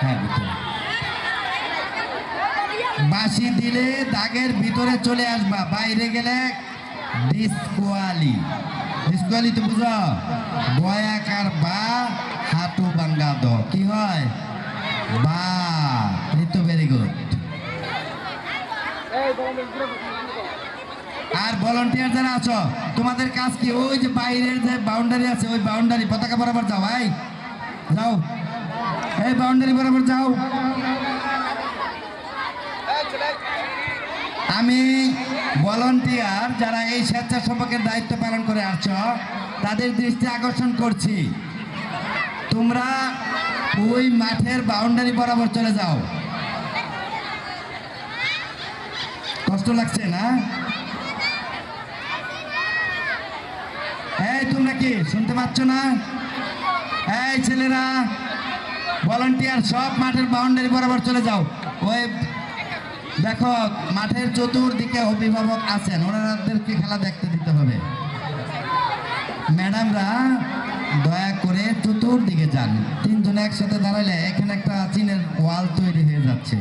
হ্যাঁ, ভিতরে বাঁশি দিলে দাগের ভিতরে চলে আসবা, বাইরে গেলে ডিসকোয়ালি। ডিসকোয়ালি তো বুঝো, বয়াকার বা হাঁটু ভাঙ্গা দ কি হয় বা। তো ভেরি গুড। আর ভলান্টিয়ার যারা আছো, তোমাদের কাজ কি? ওই যে বাইরের যে বাউন্ডারি আছে, ওই বাউন্ডারি পতাকা বরাবর যাও। ভাই যাও, এই বাউন্ডারি বরাবর যাও। আমি ভলান্টিয়ার যারা এই স্বেচ্ছাসেবকের দায়িত্ব পালন করে আসছো, তাদের দৃষ্টি আকর্ষণ করছি, তোমরা ওই মাঠের বাউন্ডারি বরাবর চলে যাও। কষ্ট লাগছে না? এই তোমরা কি শুনতে পাচ্ছ না? এই ছেলেরা, ভলান্টিয়ার সব মাঠের বাউন্ডারি বরাবর চলে যাও। ওই দেখো, মাঠের চতুর্দিকে অভিভাবক আছেন, ওনাদেরকে খেলা দেখতে দিতে হবে। ম্যাডামরা দয়া করে চতুর্দিকে যান। তিনজনে একসাথে দাঁড়াইলে এখানে একটা চীনের ওয়াল তৈরি হয়ে যাচ্ছে।